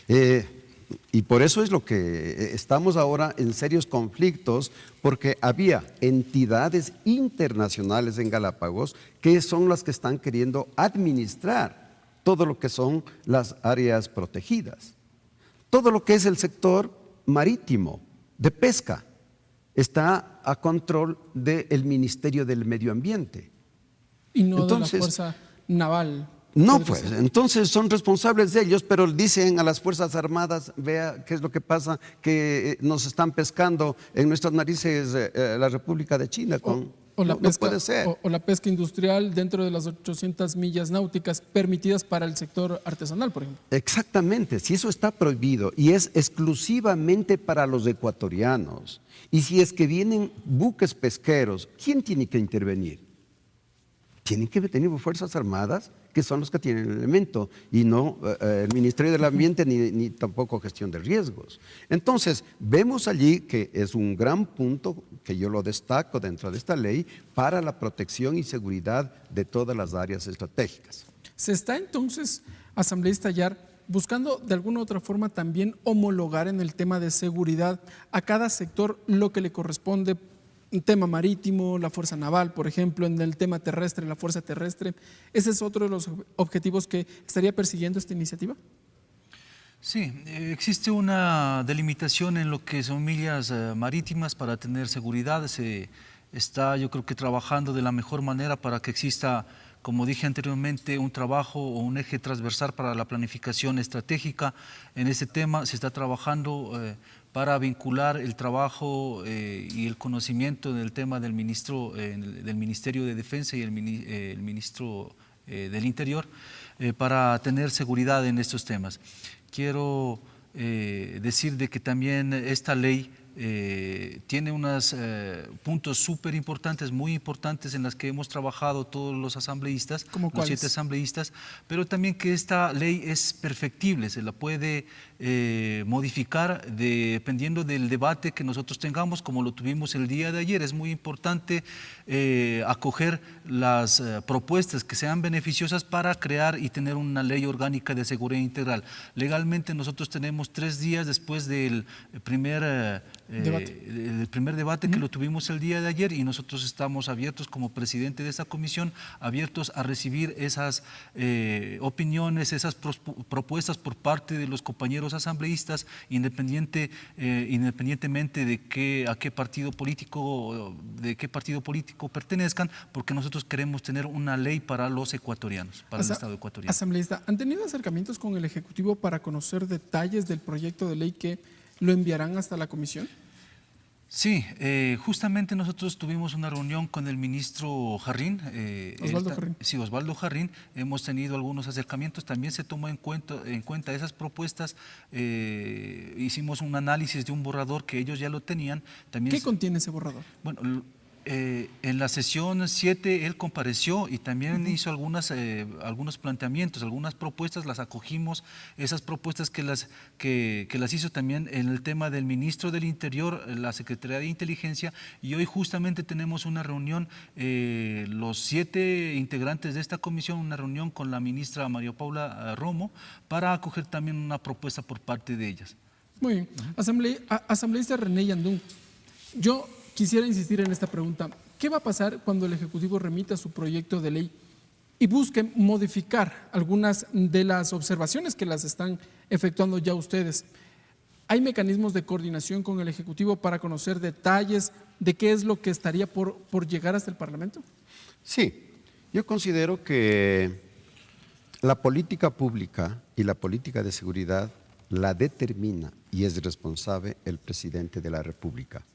Y por eso es lo que estamos ahora en serios conflictos, porque había entidades internacionales en Galápagos que son las que están queriendo administrar todo lo que son las áreas protegidas. Todo lo que es el sector marítimo, de pesca, está a control del Ministerio del Medio Ambiente. Y no de la Fuerza Naval. No, pues, entonces son responsables de ellos, pero dicen a las Fuerzas Armadas, vea qué es lo que pasa, que nos están pescando en nuestras narices la República de China. No puede ser. O la pesca industrial dentro de las 800 millas náuticas permitidas para el sector artesanal, por ejemplo. Exactamente, si eso está prohibido y es exclusivamente para los ecuatorianos, y si es que vienen buques pesqueros, ¿quién tiene que intervenir? Tienen que venir Fuerzas Armadas, que son los que tienen el elemento, y no el Ministerio del Ambiente ni tampoco gestión de riesgos. Entonces, vemos allí que es un gran punto, que yo lo destaco dentro de esta ley, para la protección y seguridad de todas las áreas estratégicas. ¿Se está entonces, asambleísta Yar, buscando de alguna u otra forma también homologar en el tema de seguridad a cada sector lo que le corresponde? Un tema marítimo, la Fuerza Naval, por ejemplo, en el tema terrestre, la Fuerza Terrestre. ¿Ese es otro de los objetivos que estaría persiguiendo esta iniciativa? Sí, existe una delimitación en lo que son millas marítimas para tener seguridad. Se está, yo creo que, trabajando de la mejor manera para que exista, como dije anteriormente, un trabajo o un eje transversal para la planificación estratégica. En ese tema se está trabajando para vincular el trabajo y el conocimiento del tema del Ministerio de Defensa y el Ministro del Interior para tener seguridad en estos temas. Quiero decir de que también esta ley tiene unos puntos súper importantes, muy importantes, en las que hemos trabajado todos los asambleístas, los 7 asambleístas, pero también que esta ley es perfectible, se la puede modificar dependiendo del debate que nosotros tengamos, como lo tuvimos el día de ayer. Es muy importante acoger las propuestas que sean beneficiosas para crear y tener una ley orgánica de seguridad integral. Legalmente nosotros tenemos 3 días después del primer debate que lo tuvimos el día de ayer, y nosotros estamos abiertos, como presidente de esta comisión, abiertos a recibir esas opiniones, esas propuestas por parte de los compañeros asambleístas, independientemente de a qué partido político pertenezcan, porque nosotros queremos tener una ley para los ecuatorianos, para el Estado ecuatoriano. Asambleísta, ¿han tenido acercamientos con el Ejecutivo para conocer detalles del proyecto de ley que lo enviarán hasta la comisión? Sí, justamente nosotros tuvimos una reunión con el ministro Jarrín. Osvaldo Jarrín. Sí, Osvaldo Jarrín. Hemos tenido algunos acercamientos, también se tomó en cuenta esas propuestas. Hicimos un análisis de un borrador que ellos ya lo tenían. También ¿Qué contiene ese borrador? Bueno, en la sesión 7 él compareció y también hizo algunos planteamientos, algunas propuestas, las acogimos, esas propuestas que las hizo también en el tema del ministro del Interior, la Secretaría de Inteligencia, y hoy justamente tenemos una reunión, los 7 integrantes de esta comisión, una reunión con la ministra María Paula Romo, para acoger también una propuesta por parte de ellas. Muy bien. Asambleísta René Yandún, yo quisiera insistir en esta pregunta. ¿Qué va a pasar cuando el Ejecutivo remita su proyecto de ley y busque modificar algunas de las observaciones que las están efectuando ya ustedes? ¿Hay mecanismos de coordinación con el Ejecutivo para conocer detalles de qué es lo que estaría por llegar hasta el Parlamento? Sí, yo considero que la política pública y la política de seguridad la determina y es responsable el presidente de la República.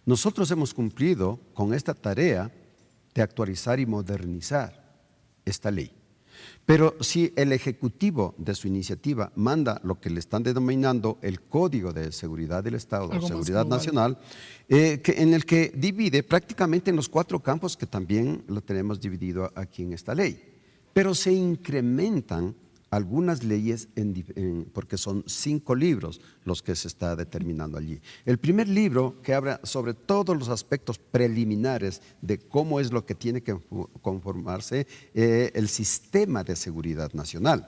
Nosotros hemos cumplido con esta tarea de actualizar y modernizar esta ley. Pero si el Ejecutivo de su iniciativa manda lo que le están denominando el Código de Seguridad del Estado, o Seguridad Nacional, en el que divide prácticamente en los 4 campos que también lo tenemos dividido aquí en esta ley, pero se incrementan algunas leyes porque son 5 libros los que se está determinando allí. El primer libro, que habla sobre todos los aspectos preliminares de cómo es lo que tiene que conformarse el sistema de seguridad nacional.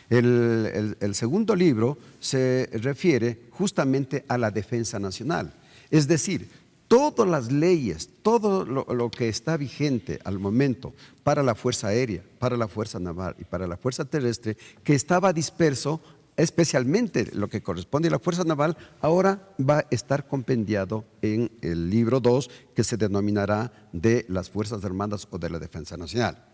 El segundo libro se refiere justamente a la defensa nacional, es decir, todas las leyes, todo lo que está vigente al momento para la Fuerza Aérea, para la Fuerza Naval y para la Fuerza Terrestre, que estaba disperso, especialmente lo que corresponde a la Fuerza Naval, ahora va a estar compendiado en el libro 2, que se denominará de las Fuerzas Armadas o de la Defensa Nacional.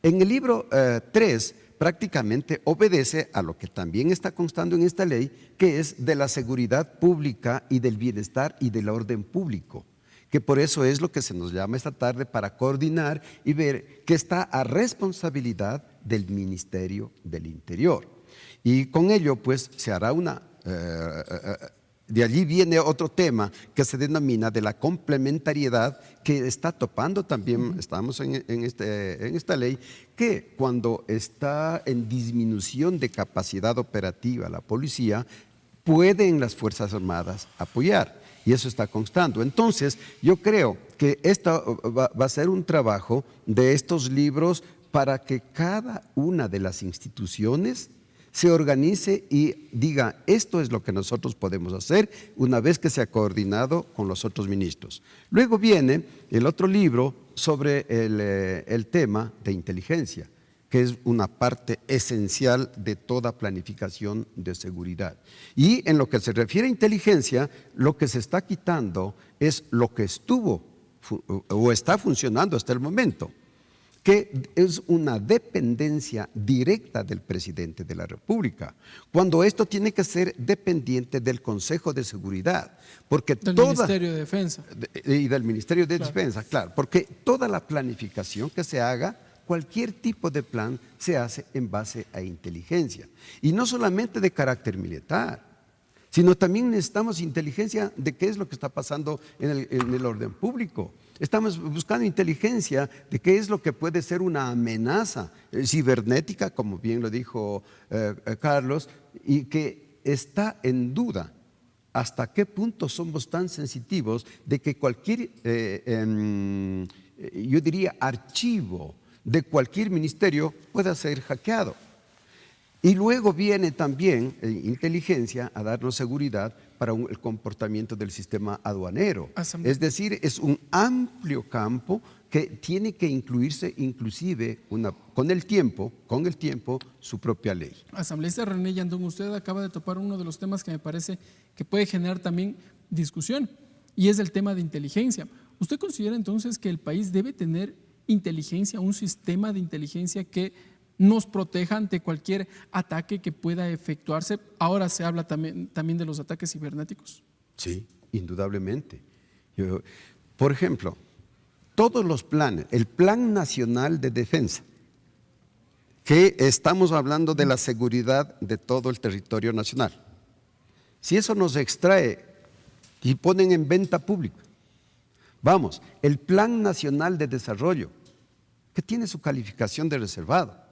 En el libro 3, prácticamente obedece a lo que también está constando en esta ley, que es de la seguridad pública y del bienestar y del orden público, que por eso es lo que se nos llama esta tarde para coordinar y ver que está a responsabilidad del Ministerio del Interior. Y con ello, pues, se hará de allí viene otro tema que se denomina de la complementariedad, que está topando también, estamos en esta ley, que cuando está en disminución de capacidad operativa la policía, pueden las Fuerzas Armadas apoyar, y eso está constando. Entonces, yo creo que esto va a ser un trabajo de estos libros para que cada una de las instituciones se organice y diga, esto es lo que nosotros podemos hacer una vez que se ha coordinado con los otros ministros. Luego viene el otro libro sobre el tema de inteligencia, que es una parte esencial de toda planificación de seguridad. Y en lo que se refiere a inteligencia, lo que se está quitando es lo que estuvo o está funcionando hasta el momento, que es una dependencia directa del presidente de la República, cuando esto tiene que ser dependiente del Consejo de Seguridad, porque del Ministerio de Defensa. Y del Ministerio de Defensa, claro, porque toda la planificación que se haga, cualquier tipo de plan se hace en base a inteligencia, y no solamente de carácter militar, sino también necesitamos inteligencia de qué es lo que está pasando en el orden público. Estamos buscando inteligencia de qué es lo que puede ser una amenaza cibernética, como bien lo dijo Carlos, y que está en duda hasta qué punto somos tan sensitivos de que cualquier, yo diría, archivo de cualquier ministerio pueda ser hackeado. Y luego viene también inteligencia a darnos seguridad para el comportamiento del sistema aduanero. Es decir, es un amplio campo que tiene que incluirse inclusive con el tiempo, su propia ley. Asambleísta René Yandún, usted acaba de topar uno de los temas que me parece que puede generar también discusión, y es el tema de inteligencia. ¿Usted considera entonces que el país debe tener inteligencia, un sistema de inteligencia que nos proteja ante cualquier ataque que pueda efectuarse? Ahora se habla también de los ataques cibernéticos. Sí, indudablemente. Por ejemplo, todos los planes, el Plan Nacional de Defensa, que estamos hablando de la seguridad de todo el territorio nacional. Si eso nos extrae y ponen en venta pública, vamos, el Plan Nacional de Desarrollo, que tiene su calificación de reservado.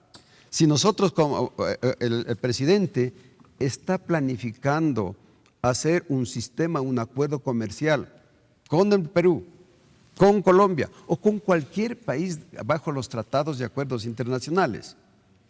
Si nosotros, como el presidente, está planificando hacer un sistema, un acuerdo comercial con el Perú, con Colombia o con cualquier país bajo los tratados y acuerdos internacionales,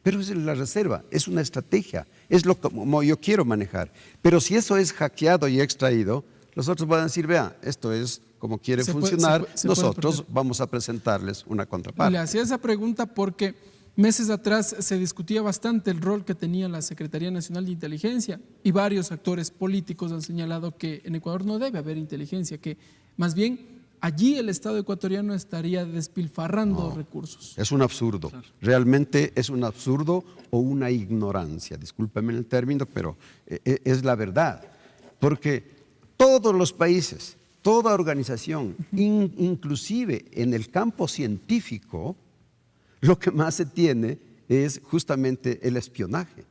pero es la reserva, es una estrategia, es lo como yo quiero manejar. Pero si eso es hackeado y extraído, los otros van a decir, vea, esto es como quiere funcionar, nosotros vamos a presentarles una contraparte. Le hacía esa pregunta porque meses atrás se discutía bastante el rol que tenía la Secretaría Nacional de Inteligencia y varios actores políticos han señalado que en Ecuador no debe haber inteligencia, que más bien allí el Estado ecuatoriano estaría despilfarrando recursos. Es un absurdo, realmente es un absurdo o una ignorancia, discúlpeme el término, pero es la verdad, porque todos los países, toda organización, inclusive en el campo científico, lo que más se tiene es justamente el espionaje.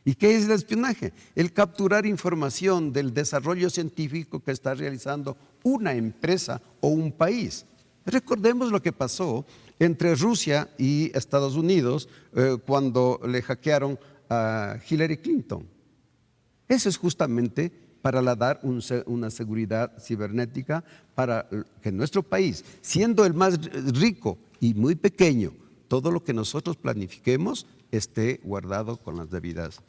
¿Y qué es el espionaje? El capturar información del desarrollo científico que está realizando una empresa o un país. Recordemos lo que pasó entre Rusia y Estados Unidos cuando le hackearon a Hillary Clinton. Eso es justamente para dar una seguridad cibernética para que nuestro país, siendo el más rico y muy pequeño, todo lo que nosotros planifiquemos esté guardado con las debidas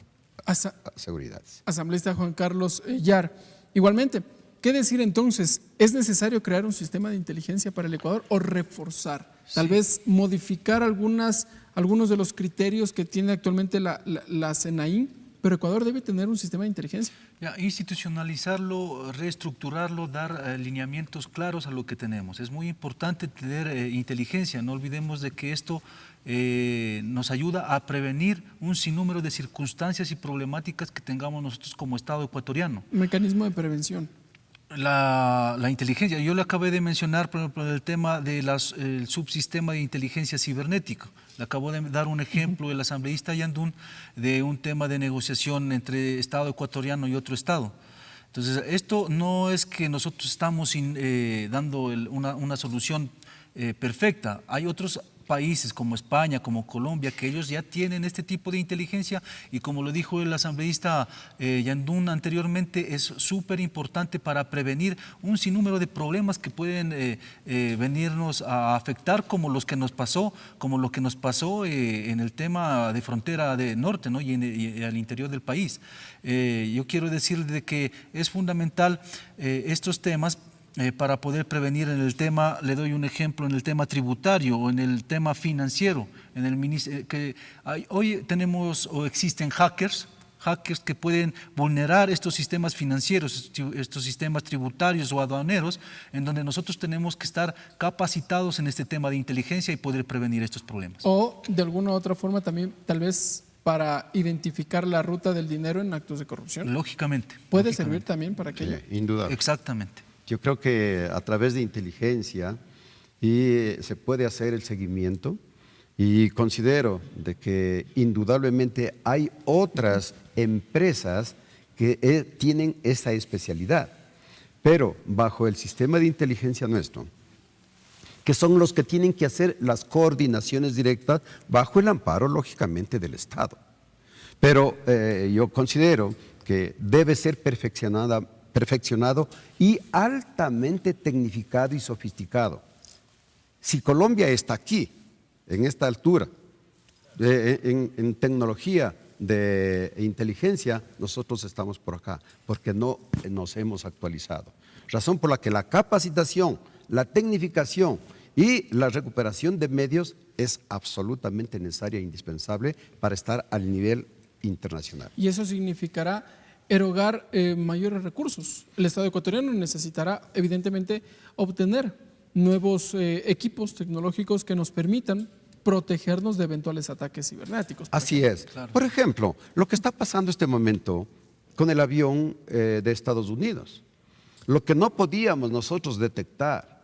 seguridades. Asambleísta Juan Carlos Yar, igualmente, ¿qué decir entonces? ¿Es necesario crear un sistema de inteligencia para el Ecuador o reforzar? Tal vez modificar algunos de los criterios que tiene actualmente la SENAIN, pero Ecuador debe tener un sistema de inteligencia. Institucionalizarlo, reestructurarlo, dar lineamientos claros a lo que tenemos. Es muy importante tener inteligencia, no olvidemos de que esto nos ayuda a prevenir un sinnúmero de circunstancias y problemáticas que tengamos nosotros como Estado ecuatoriano. Mecanismo de prevención. La inteligencia, yo le acabé de mencionar por ejemplo, el tema del subsistema de inteligencia cibernética. Le acabo de dar un ejemplo el asambleísta Yandún de un tema de negociación entre Estado ecuatoriano y otro Estado. Entonces, esto no es que nosotros estamos dando una solución perfecta. Hay otros países como España, como Colombia, que ellos ya tienen este tipo de inteligencia y como lo dijo el asambleísta Yandún anteriormente, es súper importante para prevenir un sinnúmero de problemas que pueden venirnos a afectar como lo que nos pasó en el tema de frontera de norte, ¿no? y al interior del país. Yo quiero decir de que es fundamental estos temas para poder prevenir en el tema, le doy un ejemplo, en el tema tributario o en el tema financiero. Hoy tenemos o existen hackers que pueden vulnerar estos sistemas financieros, estos sistemas tributarios o aduaneros, en donde nosotros tenemos que estar capacitados en este tema de inteligencia y poder prevenir estos problemas. O de alguna u otra forma también, tal vez, para identificar la ruta del dinero en actos de corrupción. Lógicamente. ¿Puede servir también para aquello? Sí, indudable. Exactamente. Yo creo que a través de inteligencia se puede hacer el seguimiento y considero de que indudablemente hay otras empresas que tienen esa especialidad. Pero bajo el sistema de inteligencia nuestro, que son los que tienen que hacer las coordinaciones directas bajo el amparo, lógicamente, del Estado. Pero yo considero que debe ser perfeccionado y altamente tecnificado y sofisticado. Si Colombia está aquí, en esta altura, en tecnología de inteligencia, nosotros estamos por acá, porque no nos hemos actualizado. Razón por la que la capacitación, la tecnificación y la recuperación de medios es absolutamente necesaria e indispensable para estar al nivel internacional. Y eso significará erogar mayores recursos. El Estado ecuatoriano necesitará, evidentemente, obtener nuevos equipos tecnológicos que nos permitan protegernos de eventuales ataques cibernéticos. Así es. Claro. Por ejemplo, lo que está pasando en este momento con el avión de Estados Unidos. Lo que no podíamos nosotros detectar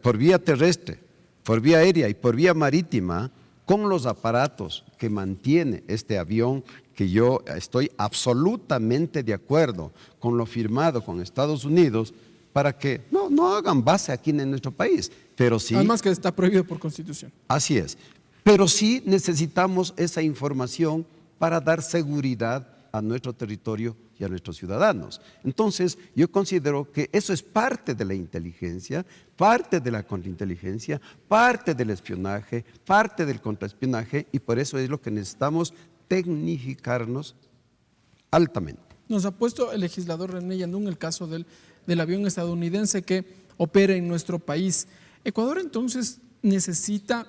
por vía terrestre, por vía aérea y por vía marítima, con los aparatos que mantiene este avión, que yo estoy absolutamente de acuerdo con lo firmado con Estados Unidos, para que no hagan base aquí en nuestro país, pero sí… Además que está prohibido por Constitución. Así es, pero sí necesitamos esa información para dar seguridad a nuestro territorio y a nuestros ciudadanos. Entonces, yo considero que eso es parte de la inteligencia, parte de la contrainteligencia, parte del espionaje, parte del contraespionaje, y por eso es lo que necesitamos tecnificarnos altamente. Nos ha puesto el legislador René Yandún el caso del avión estadounidense que opera en nuestro país. Ecuador entonces necesita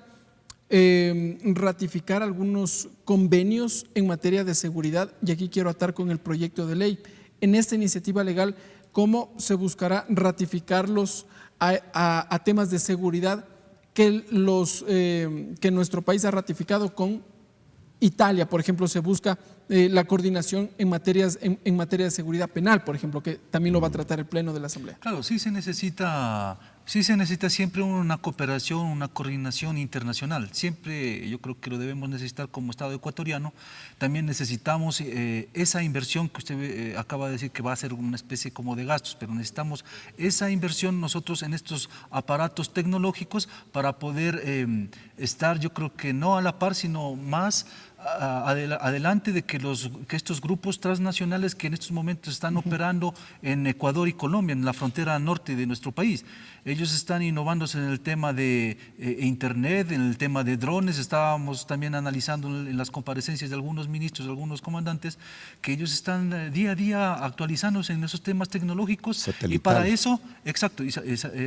ratificar algunos convenios en materia de seguridad, y aquí quiero atar con el proyecto de ley. En esta iniciativa legal, ¿cómo se buscará ratificarlos a temas de seguridad que nuestro país ha ratificado con Italia? Por ejemplo, se busca la coordinación en materia de seguridad penal, por ejemplo, que también lo va a tratar el Pleno de la Asamblea. Claro, sí se necesita siempre una cooperación, una coordinación internacional. Siempre yo creo que lo debemos necesitar como Estado ecuatoriano. También necesitamos esa inversión que usted acaba de decir que va a ser una especie como de gastos, pero necesitamos esa inversión nosotros en estos aparatos tecnológicos para poder estar, yo creo que no a la par, sino más adelante de que estos grupos transnacionales que en estos momentos están operando en Ecuador y Colombia, en la frontera norte de nuestro país. Ellos están innovándose en el tema de Internet, en el tema de drones. Estábamos también analizando en las comparecencias de algunos ministros, de algunos comandantes, que ellos están día a día actualizándose en esos temas tecnológicos. Satelital. Y para eso, exacto,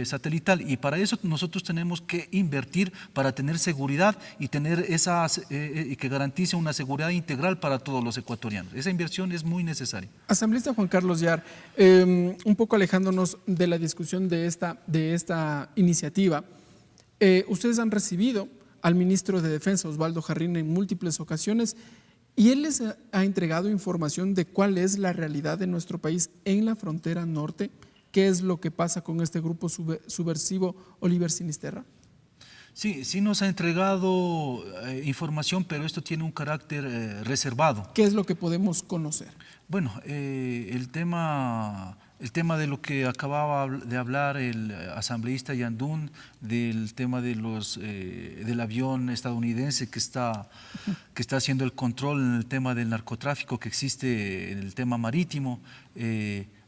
satelital, y para eso nosotros tenemos que invertir para tener seguridad y tener y que garantice una seguridad integral para todos los ecuatorianos. Esa inversión es muy necesaria. Asambleísta Juan Carlos Yar, un poco alejándonos de la discusión de esta iniciativa, ustedes han recibido al ministro de Defensa, Osvaldo Jarrín, en múltiples ocasiones, y él les ha entregado información de cuál es la realidad de nuestro país en la frontera norte, qué es lo que pasa con este grupo subversivo Oliver Sinisterra. Sí nos ha entregado información, pero esto tiene un carácter reservado. ¿Qué es lo que podemos conocer? Bueno, el tema de lo que acababa de hablar el asambleísta Yandún, del tema de del avión estadounidense que está haciendo el control en el tema del narcotráfico que existe en el tema marítimo,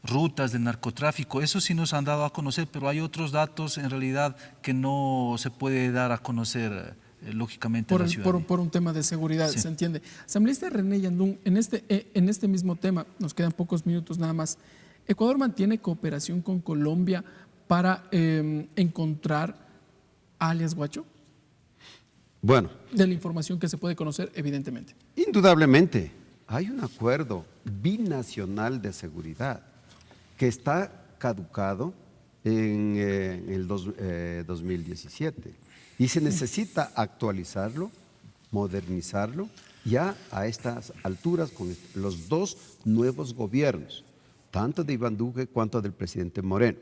rutas del narcotráfico, eso sí nos han dado a conocer, pero hay otros datos en realidad que no se puede dar a conocer lógicamente en la ciudad. Por un tema de seguridad, sí. Se entiende. Asambleísta René Yandún, en este mismo tema, nos quedan pocos minutos nada más, ¿Ecuador mantiene cooperación con Colombia para encontrar a alias Guacho? Bueno. De la información que se puede conocer, evidentemente. Indudablemente, hay un acuerdo binacional de seguridad que está caducado en el 2017 y se necesita actualizarlo, modernizarlo ya a estas alturas con los dos nuevos gobiernos, tanto de Iván Duque cuanto del presidente Moreno.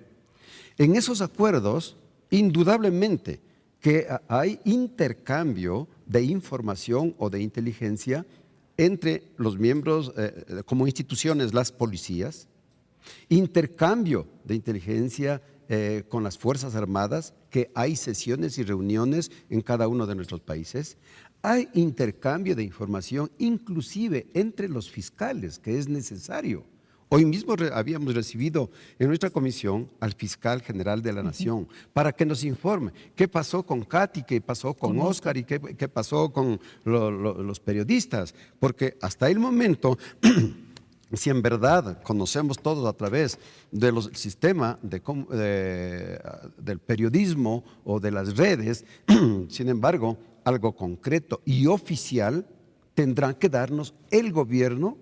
En esos acuerdos, indudablemente que hay intercambio de información o de inteligencia entre los miembros, como instituciones, las policías, intercambio de inteligencia con las Fuerzas Armadas, que hay sesiones y reuniones en cada uno de nuestros países. Hay intercambio de información, inclusive entre los fiscales, que es necesario. Hoy mismo habíamos recibido en nuestra comisión al fiscal general de la Nación para que nos informe qué pasó con Katy, qué pasó con Oscar y qué pasó con los periodistas, porque hasta el momento, si en verdad conocemos todos a través del sistema del periodismo o de las redes, sin embargo, algo concreto y oficial tendrá que darnos el gobierno,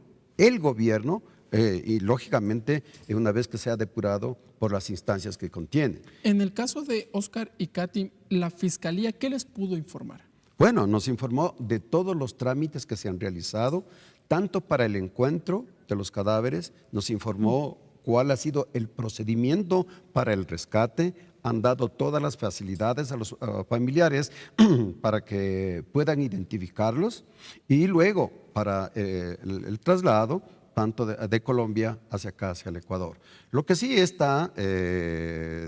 y lógicamente una vez que sea depurado por las instancias que contiene. En el caso de Oscar y Katy, ¿la Fiscalía qué les pudo informar? Bueno, nos informó de todos los trámites que se han realizado, tanto para el encuentro de los cadáveres, nos informó cuál ha sido el procedimiento para el rescate, han dado todas las facilidades a los familiares para que puedan identificarlos y luego para el traslado tanto de Colombia hacia acá, hacia el Ecuador. Lo que sí está,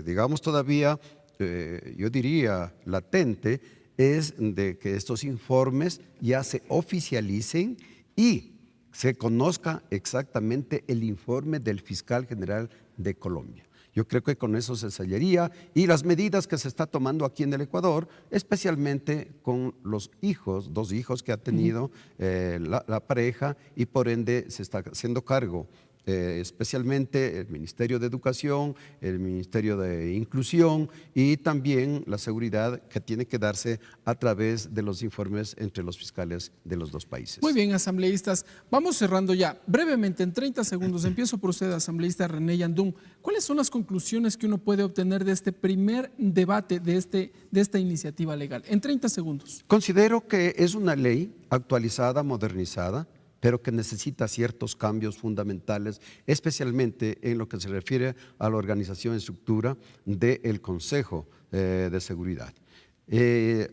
digamos todavía, yo diría latente, es de que estos informes ya se oficialicen y se conozca exactamente el informe del fiscal general de Colombia. Yo creo que con eso se sellaría y las medidas que se está tomando aquí en el Ecuador, especialmente con los hijos, 2 hijos que ha tenido la pareja y por ende se está haciendo cargo, especialmente el Ministerio de Educación, el Ministerio de Inclusión y también la seguridad que tiene que darse a través de los informes entre los fiscales de los 2 países. Muy bien, asambleístas, vamos cerrando ya. Brevemente, en 30 segundos, empiezo por usted, asambleísta René Yandún. ¿Cuáles son las conclusiones que uno puede obtener de este primer debate de esta iniciativa legal? En 30 segundos. Considero que es una ley actualizada, modernizada, pero que necesita ciertos cambios fundamentales, especialmente en lo que se refiere a la organización y estructura del Consejo de Seguridad.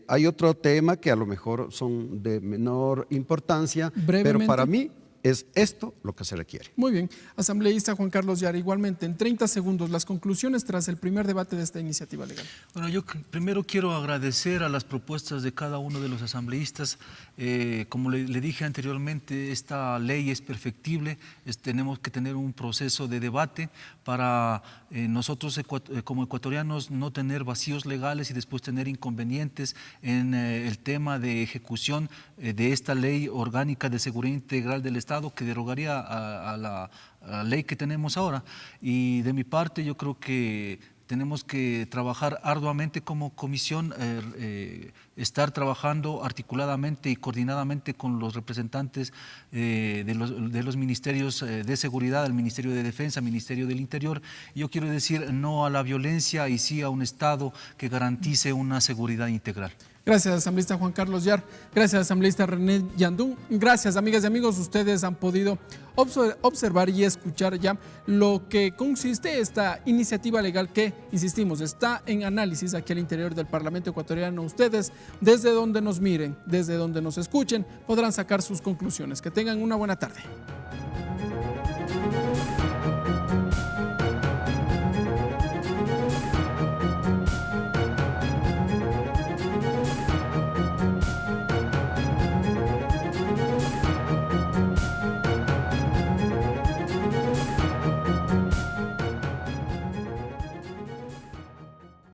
Hay otro tema que a lo mejor son de menor importancia, pero para mí es esto lo que se requiere. Muy bien. Asambleísta Juan Carlos Yara, igualmente, en 30 segundos, las conclusiones tras el primer debate de esta iniciativa legal. Bueno, yo primero quiero agradecer a las propuestas de cada uno de los asambleístas. Como le dije anteriormente, esta ley es perfectible, tenemos que tener un proceso de debate para nosotros como ecuatorianos no tener vacíos legales y después tener inconvenientes en el tema de ejecución de esta ley orgánica de seguridad integral del Estado, que derogaría a la ley que tenemos ahora. Y de mi parte yo creo que tenemos que trabajar arduamente como comisión, estar trabajando articuladamente y coordinadamente con los representantes de los ministerios de seguridad, el Ministerio de Defensa, el Ministerio del Interior. Yo quiero decir no a la violencia y sí a un Estado que garantice una seguridad integral. Gracias, asambleísta Juan Carlos Yar. Gracias, asambleísta René Yandún. Gracias, amigas y amigos. Ustedes han podido observar y escuchar ya lo que consiste esta iniciativa legal que, insistimos, está en análisis aquí al interior del Parlamento ecuatoriano. Ustedes, desde donde nos miren, desde donde nos escuchen, podrán sacar sus conclusiones. Que tengan una buena tarde.